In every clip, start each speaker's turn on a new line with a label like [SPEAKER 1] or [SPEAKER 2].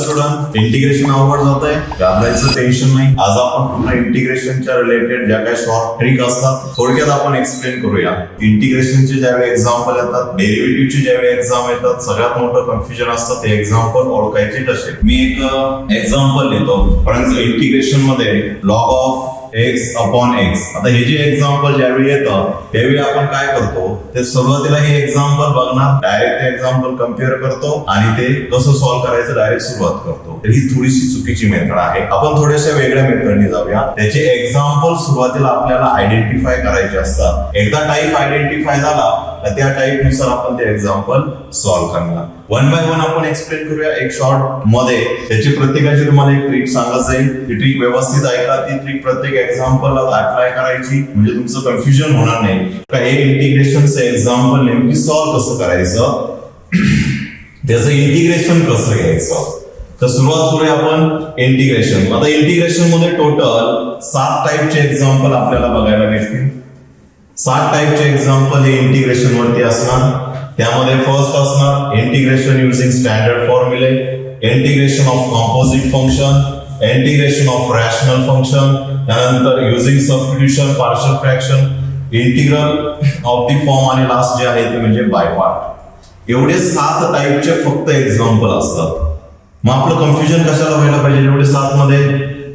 [SPEAKER 1] Student, integration अवघड जात आहे, घाबरायचं टेन्शन नाही. आज आपण पुन्हा इंटिग्रेशनच्या रिलेटेड ज्या काही शॉर्ट ट्रिक असतात थोडक्यात आपण एक्सप्लेन करूया. इंटिग्रेशनचे ज्यावेळी एक्झाम्पल येतात, डेरिव्हेटिव्हचे ज्यावेळी एक्झाम येतात, सगळ्यात मोठं कन्फ्युजन असतं ते एक्झाम्पल ओळखायचे कसे. मी एक एक्झाम्पल देतो. फॉर एक्झाम्पल इंटिग्रेशन मध्ये log of x upon x. आता हे जे एक्झाम्पल ज्यावेळी येतं त्यावेळी आपण काय करतो, ते सुरुवातीला हे एक्झाम्पल बघणार, डायरेक्ट ते एक्झाम्पल कम्पेअर करतो आणि ते कसं सॉल्व्ह करायचं डायरेक्ट सुरुवात करतो. तर ही थोडीशी चुकीची मेथड आहे. आपण थोड्याशा वेगळ्या मेथडने जाऊया. त्याचे एक्झाम्पल सुरुवातीला आपल्याला आयडेंटिफाय करायचे असतात. एकदा टाईप आयडेंटिफाय झाला तर त्या टाईप नुसार आपण ते एक्झाम्पल सॉल्व्ह करणार. वन बाय वन आपण एक्सप्लेन करूया. एक शॉर्ट मध्ये त्याची प्रत्येकाची तुम्हाला एक ट्रिक सांगत जाईल. ती ट्रिक व्यवस्थित ऐका. ती ट्रिक प्रत्येक एक्झाम्पलला अप्लाय करायची म्हणजे तुमचं कन्फ्युजन होणार नाही. हे इंटिग्रेशनचं एक्झाम्पल नेमकी सॉल्व्ह कसं करायचं, त्याचं इंटिग्रेशन कसं घ्यायचं. तर सुरुवात करूया आपण इंटिग्रेशन. आता इंटिग्रेशन मध्ये टोटल 7 टाईपचे एक्झाम्पल आपल्याला बघायला भेटतील. 7 टाईपचे एक्झाम्पल हे इंटिग्रेशन वरती असणार. त्यामध्ये फर्स्ट असणार इंटिग्रेशन युजिंग स्टँडर्ड फॉर्म्युले, integration of composite function, integration of rational function, त्यानंतर using substitution, partial fraction, integral of the form आणि लास्ट जे आहे ते म्हणजे बाय पार्ट. एवढे 7 टाईपचे फक्त एक्झाम्पल असतात. मग आपलं कन्फ्युजन कशाला व्हायला पाहिजे एवढे 7 मध्ये,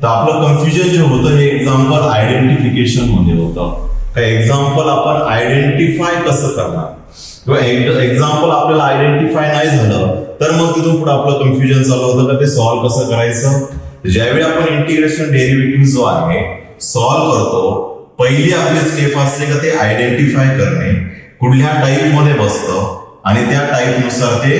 [SPEAKER 1] तर आपलं कन्फ्युजन जे होतं हे एक्झाम्पल आयडेंटिफिकेशन मध्ये होतं. काय एक्झाम्पल आपण आयडेंटिफाय कसं करणार किंवा एक्झाम्पल आपल्याला आयडेंटिफाय नाही झालं तर मग तिथून पुढे आपलं कन्फ्युजन चालू होतं का ते सॉल्व्ह कसं करायचं. ज्यावेळी आपण इंटिग्रेशन डेरिव्हेटिव्ह जो आहे सॉल्व्ह करतो, पहिली आपली स्टेप असते का ते आयडेंटिफाय करणे, कुठल्या टाईप मध्ये बसतं आणि त्या टाईप नुसार ते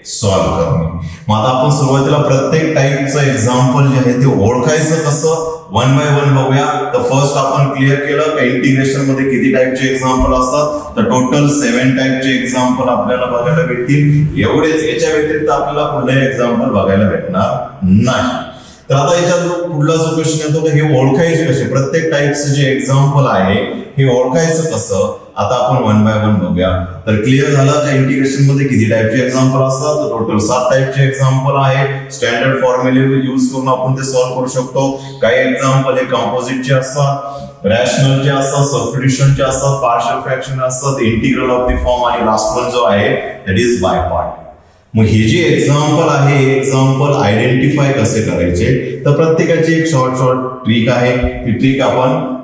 [SPEAKER 1] सॉल्व्ह करणे. मग आता आपण सुरुवातीला प्रत्येक टाईपचं एक्झाम्पल जे आहे ते ओळखायचं कसं वन बाय वन बघूया. तर फर्स्ट आपण क्लिअर केलं का इंटिग्रेशन मध्ये किती टाईपचे एक्झाम्पल असतात, तर टोटल 7 टाईपचे एक्झाम्पल आपल्याला बघायला भेटतील. एवढेच, याच्या व्यतिरिक्त आपल्याला पुढे एक्झाम्पल बघायला भेटणार नाही. तर आता याच्यात पुढला जो क्वेश्चन येतो की हे ओळखायचे कसे, प्रत्येक टाईपचं जे एक्झाम्पल आहे हे ओळखायचं कसं. आता आपण वन बाय वन बघूया. तर क्लिअर झालं का इंटिग्रेशन मध्ये किती टाईपचे एक्झाम्पल असतात, तर टोटल 7 टाईपचे एक्झाम्पल आहे. स्टँडर्ड फॉर्म्युले यूज करून आपण ते सॉल्व्ह करू शकतो. काही एक्झाम्पल हे कंपोजिटचे असतात, रॅशनलचे असतात, सबस्टिट्यूशनचे असतात, पार्शियल फ्रॅक्शन असतात, इंटिग्रल ऑफ द फॉर्म आणि लास्ट वन जो आहे दॅट इज बाय पार्ट. मग हे जे एक्झाम्पल आहे एक्झाम्पल आयडेंटिफाय कसे करायचे, तर प्रत्येकाची एक शॉर्ट ट्रिक आहे. ती ट्रिक आपण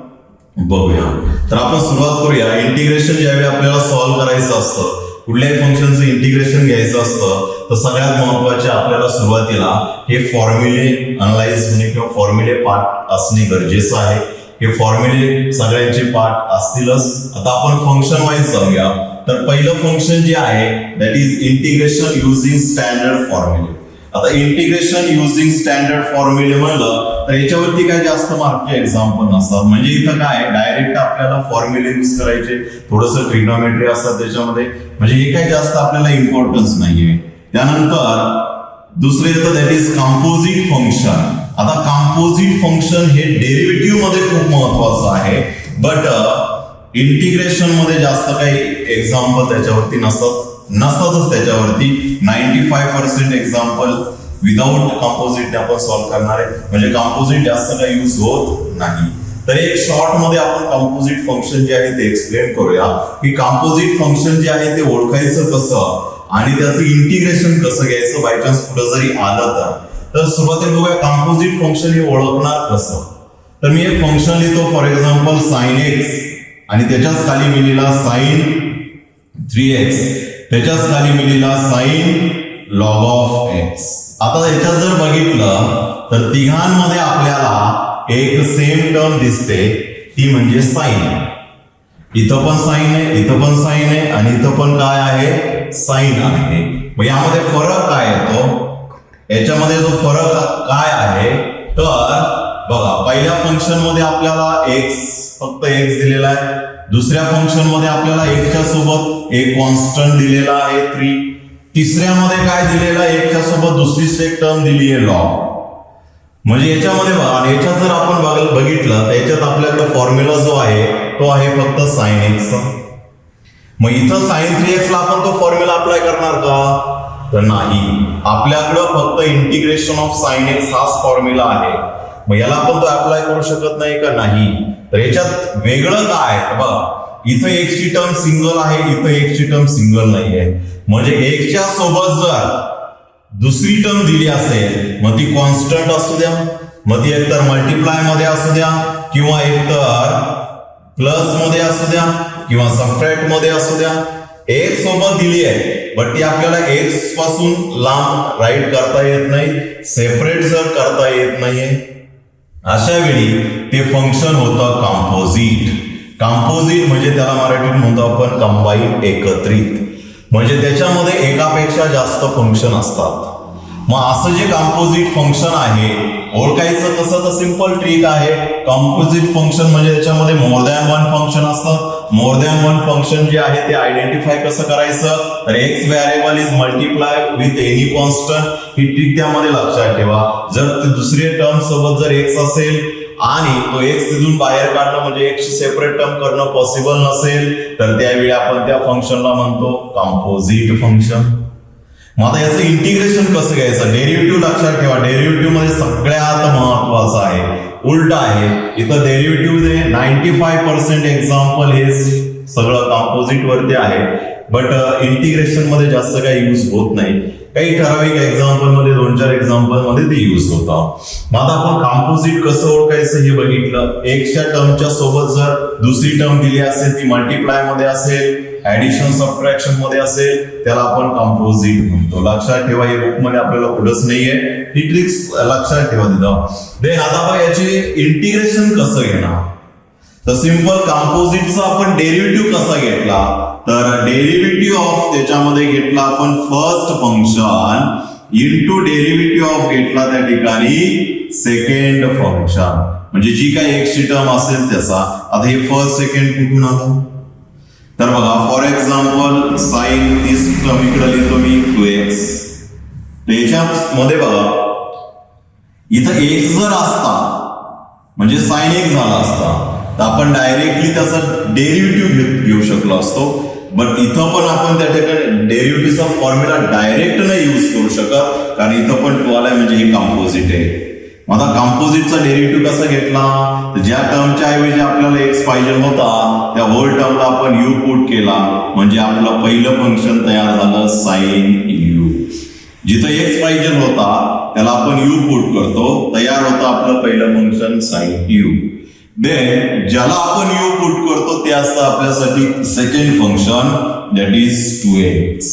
[SPEAKER 1] बघूया. तर आपण सुरुवात करूया. इंटिग्रेशन ज्यावेळी आपल्याला सॉल्व्ह करायचं असतं, कुठल्याही फंक्शनचं इंटिग्रेशन घ्यायचं असतं, तर सगळ्यात महत्वाचे आपल्याला सुरुवातीला हे फॉर्म्युले अनालाइज होणे किंवा फॉर्म्युले पार्ट असणे गरजेचं आहे. हे फॉर्म्युले सगळ्यांचे पार्ट असतीलच. आता आपण फंक्शन वाईज जाऊया. तर पहिलं फंक्शन जे आहे that is integration using standard फॉर्म्युले. आता इंटिग्रेशन युजिंग स्टँडर्ड फॉर्म्युले म्हणलं तर याच्यावरती काय जास्त मार्कचे एक्झाम्पल नसतात. म्हणजे इथं काय डायरेक्ट आपल्याला फॉर्म्युले यूज करायचे, थोडंसं ट्रिग्नोमेट्री असतात त्याच्यामध्ये, म्हणजे हे काय जास्त आपल्याला इम्पॉर्टन्स नाहीये. त्यानंतर दुसरं येतं दॅट इज कंपोजिट फंक्शन. आता कंपोजिट फंक्शन हे डेरिव्हेटिव्ह मध्ये खूप महत्वाचं आहे, बट इंटिग्रेशन मध्ये जास्त काही एक्झाम्पल त्याच्यावरती नसतातच. त्याच्यावरती 95% एक्झाम्पल विदाउट कंपोजिट आपण सॉल्व्ह करणार आहे, म्हणजे कंपोजिट जास्त काही यूज होत नाही. तर एक शॉर्ट मध्ये आपण कंपोजिट फंक्शन जे आहे ते एक्सप्लेन करूया की कंपोजिट फंक्शन जे आहे ते ओळखायचं कसं आणि त्याचं इंटिग्रेशन कसं घ्यायचं बायचान्स पुढे जरी आलं तर सुरुवातीला बघूया कंपोजिट फंक्शन हे ओळखणार कसं. तर मी एक फंक्शन लिहितो, फॉर एक्झाम्पल साइन एक्स आणि त्याच्याच खाली मी लिहिला साइन 3x, त्याच्याच खाली मी लिहिला साइन लॉग ऑफ एक्स. आता याच्यात जर बघितलं तर तिघांमध्ये आपल्याला एक सेम टर्म दिसते, ती म्हणजे साइन. इथं पण साइन आहे, इथं पण साइन आहे आणि इथं पण काय आहे साइन आहे. मग यामध्ये फरक काय येतो, याच्यामध्ये जो फरक काय आहे तर बघा, पहिल्या फंक्शन मध्ये आपल्याला फक्त एक्स दिलेला आहे, दुसऱ्या फंक्शन मध्ये आपल्याला एक्सच्या सोबत एक कॉन्स्टंट दिलेला आहे 3, तिसऱ्यामध्ये काय दिलेला आहे एक्सच्या सोबत दुसरीच एक टर्म दिली आहे लॉग. म्हणजे याच्यामध्ये बघा, याच्यात जर आपण बघितलं तर याच्यात आपल्याकडे फॉर्म्युला जो आहे तो आहे फक्त साइन एक्स. मग इथं साइन 3x ला आपण तो फॉर्म्युला अप्लाय करणार का, तर नाही. आपल्याकडं फक्त इंटिग्रेशन ऑफ साइन एक्स हाच फॉर्म्युला आहे. मग याला आपण तो अप्लाय करू शकत नाही का? नाही. तर याच्यात वेगळं काय बघा, इथं एक्सची टर्म सिंगल आहे, इथं एक्सची टर्म सिंगल नाहीये. म्हणजे एक्सच्या सोबत जर दुसरी टर्म दिली असेल मग ती कॉन्स्टंट असू द्या, मग ती एकतर मल्टिप्लाय मध्ये असू द्या किंवा एकतर प्लस मध्ये असू द्या किंवा सबट्रॅक्ट मध्ये असू द्या, एक्स सोबत दिली आहे बट ती आपल्याला एक्स पासून लांब राईट करता येत नाही, सेपरेट जर करता येत नाहीये, अशा वेळी ते फंक्शन होतं कॉम्पोजिट. कॉम्पोजिट म्हणजे त्याला मराठीत म्हणतो आपण कंबाईन, एकत्रित. म्हणजे त्याच्यामध्ये एकापेक्षा जास्त फंक्शन असतात. मग असं जे कॉम्पोजिट फंक्शन आहे ओळखायचं कसं? तर सिंपल ट्रिक आहे. कॉम्पोजिट फंक्शन म्हणजे त्याच्यामध्ये मोर दॅन वन फंक्शन असतं. मोर दॅन वन फंक्शन जे आहे ते आयडेंटिफाय कसं करायचं? तर x variable is multiply with any constant. He trick त्यामध्ये लक्षात ठेवा. जर ते दुसरे टर्म सोबत जर एक्स असेल आणि तो एक्स तिथून बाहेर काढणं म्हणजे एक्सची सेपरेट टर्म करणं पॉसिबल नसेल तर त्यावेळी आपण त्या फंक्शनला म्हणतो कॉम्पोजिट फंक्शन. मग आता याचं इंटिग्रेशन कसं घ्यायचं? डेरिव्हेटिव्ह लक्षात ठेवा. डेरिव्हेटिव्ह मध्ये सगळ्यात महत्वाचं आहे उलट आहे. इथं डेरिव्हेटिव्ह 95% एक्झाम्पल हे सगळं कॉम्पोजिट वरती आहे, बट इंटिग्रेशन मध्ये जास्त काही युज होत नाही. काही ठराविक एक्झाम्पल मध्ये 2-4 एक्झाम्पल मध्ये ते युज होतं. मग आता आपण कॉम्पोजिट कसं ओळखायचं हे बघितलं. एक्सच्या टर्मच्या सोबत जर दुसरी टर्म दिली असेल, ती मल्टिप्लाय मध्ये असेल, ऍडिशन सबट्रॅक्शन मध्ये असेल, त्याला आपण कॉम्पोजिट म्हणतो. लक्षात ठेवा, हे बुक मध्ये आपल्याला पुढंच नाहीये, ही ट्रिक्स लक्षात ठेवा तिथं. देन आता बघा याचे इंटिग्रेशन कसं घेणार? तर सिंपल कॉम्पोजिटचा आपण डेरिव्हेटिव्ह कसा घेतला? तर डेरिव्हेटिव्ह ऑफ त्याच्यामध्ये घेतला आपण first function into derivative of घेतला त्या ठिकाणी सेकंड फंक्शन. म्हणजे जी काही एक्सची टर्म असेल त्याचा. आता हे फर्स्ट सेकंड कुठून आलं? तर बघा for example sine this term इकडे लिहितो मी 2x. त्याच्यामध्ये बघा इथं x जर असता म्हणजे साइन x झाला असता तर आपण डायरेक्टली त्याचा डेरिव्हेटिव्ह घेऊ शकलो असतो. बट इथं पण आपण त्या ठिकाणी डेरिव्हेटिव्हचा फॉर्म्युला डायरेक्ट नाही यूज करू शकत, कारण इथं पण 2 आलाय म्हणजे हे कॉम्पोजिट आहे. आता कॉम्पोजिटचा डेरिव्हेटिव्ह कसा घेतला? तर ज्या टर्मच्या ऐवजी आपल्याला एक्स पाहिजे होता त्या होल टर्मला आपण यू पुट केला म्हणजे आपलं पहिलं फंक्शन तयार झालं साइन यू. जिथं एक्स पाहिजे होता त्याला आपण यू पुट करतो, तयार होतं आपलं पहिलं फंक्शन साइन यू. देन ज्याला आपण यू पुट करतो ते असतं आपल्यासाठी second function, that is 2x.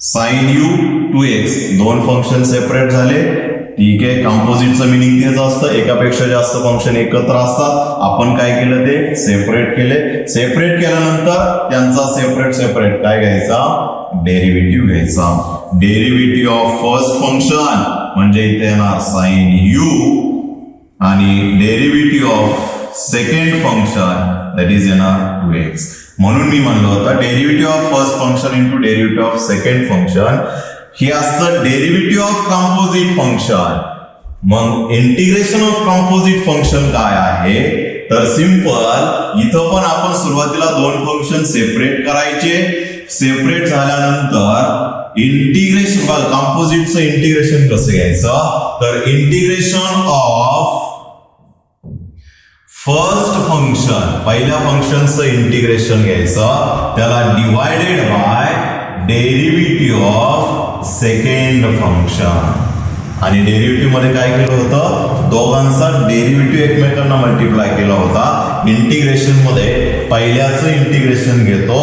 [SPEAKER 1] Sine U 2x, दोन फंक्शन सेपरेट झाले. ठीक आहे, कॉम्पोजिटचं मिनिंग तेच असतं, एकापेक्षा जास्त फंक्शन एकत्र असतात. आपण काय केलं ते सेपरेट केले. सेपरेट केल्यानंतर त्यांचा सेपरेट काय घ्यायचा? डेरिव्हेटिव्ह घ्यायचा. डेरिव्हेटिव्ह ऑफ फर्स्ट फंक्शन म्हणजे इथे येणार साइन यू आणि derivative of second function that is येणार 2x. म्हणून मी म्हणलं होतं derivative of first function into derivative of second function हे असतं डेरिव्हेटिव्ह ऑफ कॉम्पोजिट फंक्शन. मग इंटिग्रेशन ऑफ कॉम्पोजिट फंक्शन काय आहे? तर सिंपल इथं पण आपण सुरुवातीला दोन फंक्शन सेपरेट करायचे. सेपरेट झाल्यानंतर इंटिग्रेशन, कॉम्पोजिटचं इंटिग्रेशन कसं घ्यायचं? तर इंटिग्रेशन ऑफ फर्स्ट फंक्शन, पहिल्या फंक्शनचं इंटिग्रेशन घ्यायचं, त्याला divided by derivative of second function. आणि डेरिव्हेटिव्ह मध्ये काय केलं होतं? दोघांचा डेरिव्हेटिव्ह एकमेकांना मल्टिप्लाय केला होता. इंटिग्रेशन मध्ये पहिल्याचं इंटिग्रेशन घेतो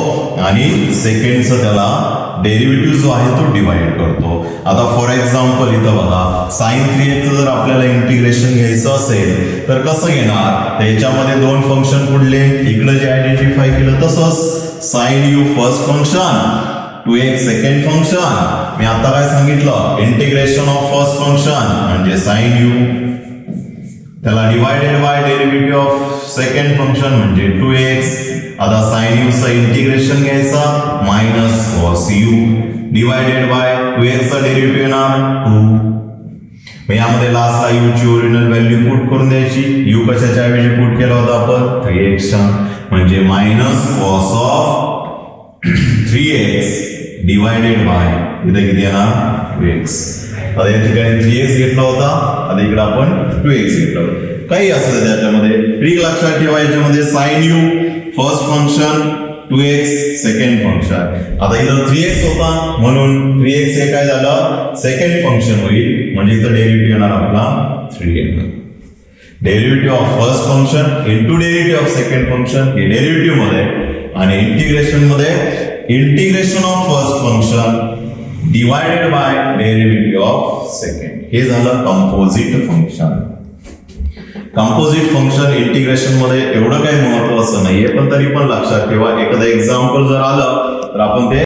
[SPEAKER 1] आणि सेकंडचं त्याला डेरिव्हेटिव्ह जो आहे तो डिवाइड करतो. आता फॉर एक्झाम्पल इथं बघा साइन 3x जर आपल्याला इंटिग्रेशन घ्यायचं असेल तर कसं घेणार? त्याच्यामध्ये दोन फंक्शन कुठले? इकडे जे आयडेंटिफाय केलं तसंच sine you first function, 2x second function. मी आता काय सांगितलं? इंटिग्रेशन ऑफ फर्स्ट फंक्शन म्हणजे साइन यू, त्याला divided by derivative of second function म्हणजे 2x. आता साइन यू चं इंटिग्रेशन घ्यायचा minus cos u divided by 2x चा डेरिव्हेटिव्ह येणार 2. यामध्ये लास्टला यू ची ओरिजिनल व्हॅल्यू पुट करून द्यायची. यू कशाच्या ऐवजी पुट केला होता आपण? 3x चा, म्हणजे minus cos of 3x divided by इथे किती येणार 2x. आता या ठिकाणी 3x घेतला होता, आता इकडे आपण 2x घेतला होता. काही असतं त्याच्यामध्ये ट्रिक लक्षात ठेवा. याच्यामध्ये sine you first function, 2x second function. आता इथं 3x होता म्हणून 3x हे काय झालं सेकंड फंक्शन होईल, म्हणजे इथं डेरिव्हेटिव्ह येणार आपला 3 येणार. Derivative of first function into derivative of second function हे डेरिव्हेटिव्ह मध्ये, आणि इंटिग्रेशन मध्ये integration of first function divided by derivative of second. हे झालं composite function. Composite function integration मध्ये एवढं काही महत्वाचं नाहीये, पण तरी पण लक्षात ठेवा. एखादं एक्झाम्पल जर आलं तर आपण ते